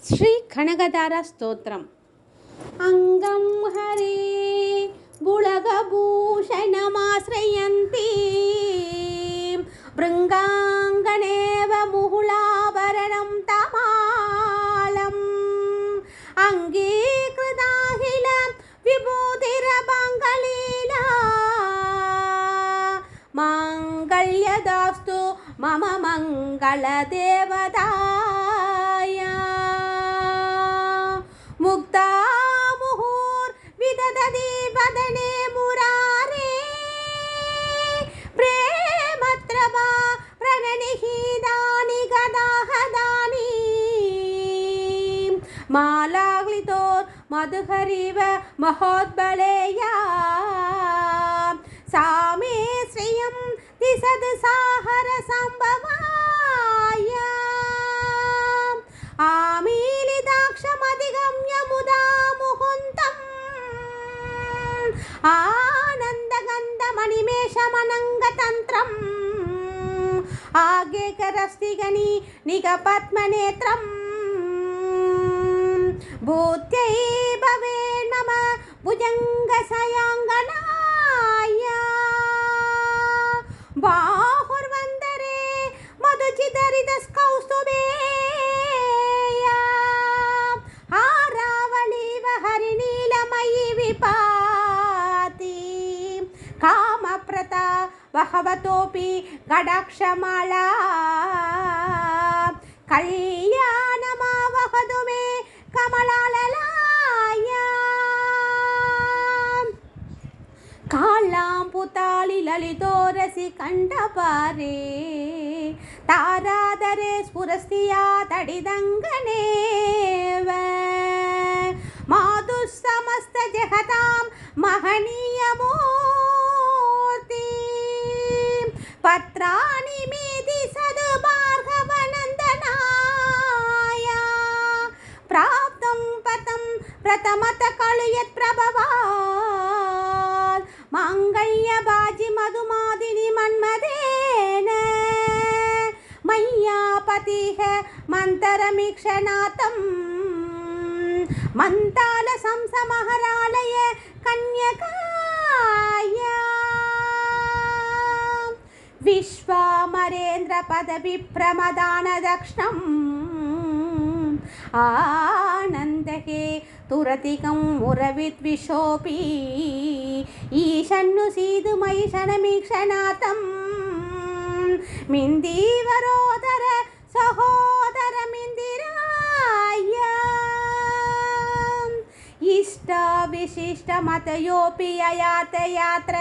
శ్రీ కనకదార స్తోత్రం. అంగం హరే బుళగభూషణమాశ్రయంతి భృంగాంగనేవ ముహుళాభరణం తమాలం అంగీకృతాహిల విభూతిరబంగళీలా మాంగళ్యదాస్తు మమ మంగళదేవతాయ ముక్తా ముహుర్ విదదతి వదనే మురారే ప్రేమత్రవా ప్రణనిహిదాని గదాహదాని మాలాగ్లితోర్ మధుహరివ మహోద్బలేయా సామే శ్రియం తిసద్ సాహర సంభవాయ ఆమీలిదాక్షమధిగమ్య ముదా ముహుంతం ఆనందగంధమణిమేషమనంగతంత్రం ఆగేకరస్తిగని నిగపద్మనేత్రం భూత్యై భవే నమ భుజంగసయాంగనాయ బాహుర్వందరే మధుచిదరిదస్కౌస్తుభేయ హారావళీవ హరినీలమయీ విపాతి కామప్రతా బహవతోపి గడాక్షమాళా కళ్యాణమావహదు మే కమలాలలాయ కాళాంపుతాళి లలితోరసి కంఠపారే తారాదరే స్ఫురస్తియా తడిదంగనేవ మాధు సమస్త జగతాం మహనీయమూర్తి పత్రాణి మీది సద్భార్గవనందనాయ ప్రాప్తం పతం ప్రథమత కళుయత్ ప్రభవాత్ మాంగళ్యబాజి మధుమాదిని మన్మదేన మయ్యాపతిః మంతరమీక్షణాతం మంతాల సంసమహరాలయ కన్యకాయ విశ్వామరేంద్ర పదవి ప్రమదాన దక్షిణం ఆనందహే తురతికం మురవిద్విషోపి ఈశన్ను సీదుమయి క్షణమీక్షణాతం మిందీవరోదర సహోదరమిందిరాయ ఇష్ట విశిష్ట మతయోపి అయాతయాత్ర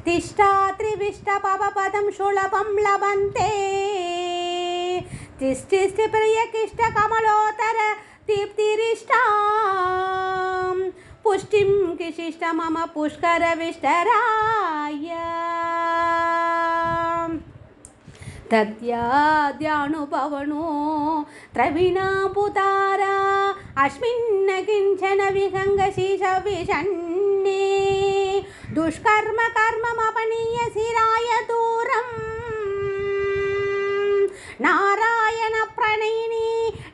తిష్టాత్రివిష్ట పవపదం శుళభం లభంతే తిష్టిష్టి ప్రియకిష్ట కమలోతర దీప్తిరిష్టాం పుష్టిం కిశిష్ట మమ పుష్కర విష్టరాయ తద్యాద్యానుపవనో త్రవిణాపుతారా అస్మిన్న కించన విహంగశీష విషణ్ణే దుష్కర్మ కర్మమపనీయ శిరాయ దూరం నారాయణ ప్రణయిని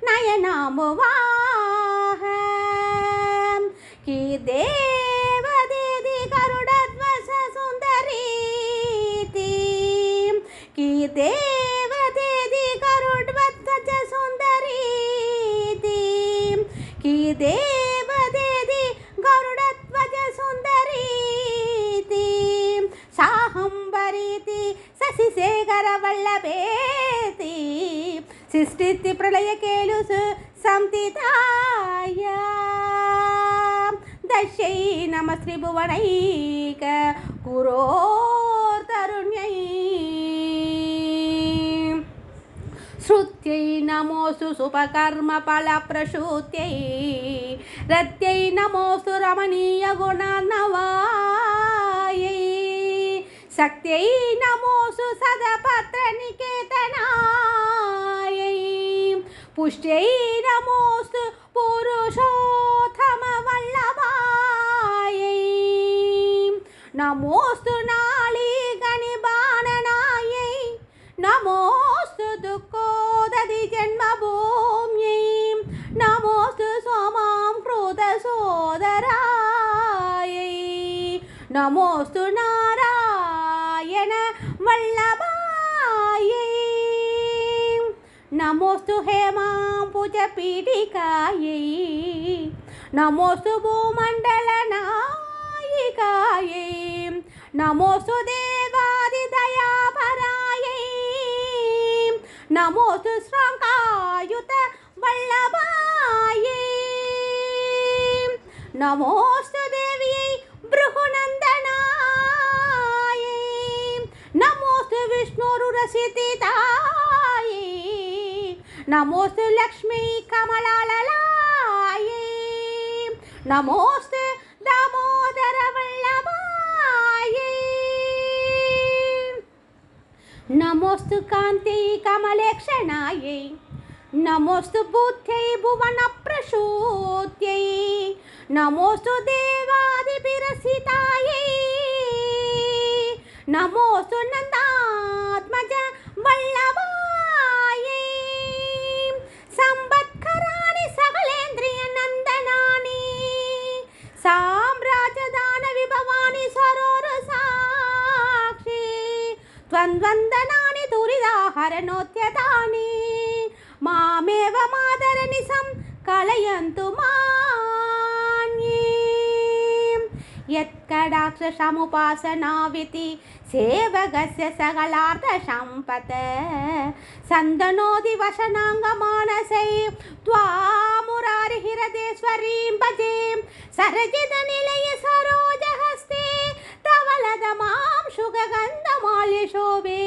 నయనామువాహ కీ దేవదేది గరుడధ్వజ సుందరీతి కీ దేవదేది గరుడధ్వజ సుందరీతి కీ దేవదేది గరుడధ్వజ సుందరీతి సాహంబరీతి శశిశేఖర వల్లభేతి సృష్టి ప్రళయ కేలుసు సంతితాయ దశై నమ త్రిభువనైక కురోర్తరుణ్యై श्रुत्यै नमोऽस्तु सुपकर्म फलप्रसूत्यै रत्यै नमोऽस्तु रमणीयगुणार्णवायै शक्त्यै नमोऽस्तु सदपत्रनिकेतनायै पुष्ट्यै नमोऽस्तु पुरुषोत्तमवल्लभायै नमोऽस्तु नालीगणिबाणनायै नमोऽस्तु दुःखोदधि जन्मभूम्यै நமோஸ்து நாராயண வல்லபாயை நமோஸ்து ஹேமாம்புஜ பீடிகாயை நமோஸ்து பூமண்டல நாயிகாயை நமோஸ்து தேவாதி தயாபராயை நமோஸ்து ஸ்ரங்காயுத வல்லபாயை நமோஸ்து தேவியை பிருகுநந்தனாயை நமோஸ்து விஷ்ணுருரசிதாயை நமோஸ்து லக்ஷ்மி கமலாலலாயை நமோஸ்து தாமோதர வல்லபாயை நமோஸ்து காந்தி கமலேக்ஷணாயை நமோஸ்து புத்யை புவன பிரசூத்யை நமோஸ்து தேவாதிபிரசிதாயை நமோஸ்து நந்தாத்மஜ வல்லபாயை சம்பத்கராணி சகலேந்திரிய நந்தனானி சாம்ராஜதான விபவானி சரோர சாக்ஷி த்வந்த்வந்தனானி துரிதாஹரணோத்யதானி மாமேவ மாதரநிசம் கலயந்து மான்யீம் யத்கடாக்ஷசமுபாசனாவிதி சேவகஸ்ய சகலார்த்த சம்பத சந்தனோதி வசனாங்கமானசை த்வாமுராரிஹிரதேஸ்வரீம் பஜே சரஜித நிலைய சரோஜஹஸ்தே தவலதமாம் சுககந்தமால்ய சோபே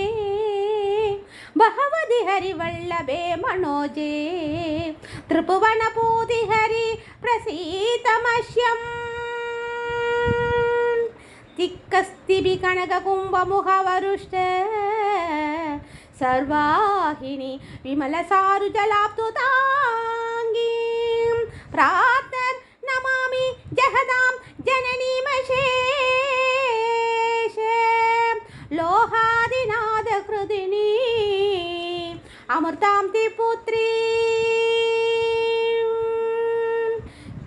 பகவதி ஹரிவல்லபே மனோஜே திரிபுவனபூதி ஹரி பிரசீதமஷ்யம் திக்கஸ்திபி கனககும்பமுகவருஷ்ட சர்வாஹினி விமலசாருஜலாப்துதாங்கீம் பிரார்த்தர் நமாமி ஜகதாம் ஜனனீமசேஷ லோகாதிநாத ஹிருதினி அமிர்தாம் திபுத்ரி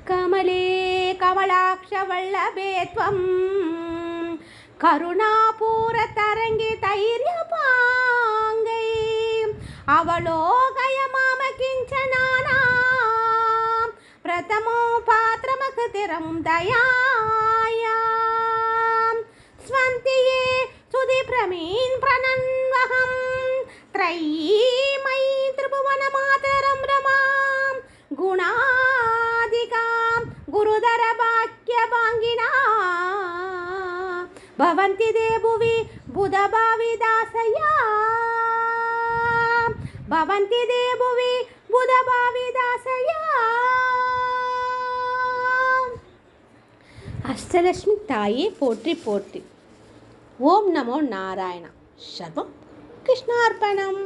கமலே கமலாக்ஷ வல்லபே த்வம் கருணாபூர தரங்கி தைரியபாங்கை அவலோகய மாம கிஞ்சனானாம் பிரதமோ பாத்ரமகதிரம் தயாயாம் ஸ்வந்தியே சுதி பிரமீன் பிரணன்வகம் त्रयीमयी त्रिभुवनमातरं रमां गुणादिकां गुरुधरवाक्यभाङ्गिना भवन्ति ते भुवि बुधभाविदासया भवन्ति ते भुवि बुधभाविदासया अष्टलक्ष्मी ताये पोट्रि पोट्रि ओम नमो नारायण सर्वं कृष्णार्पणम्।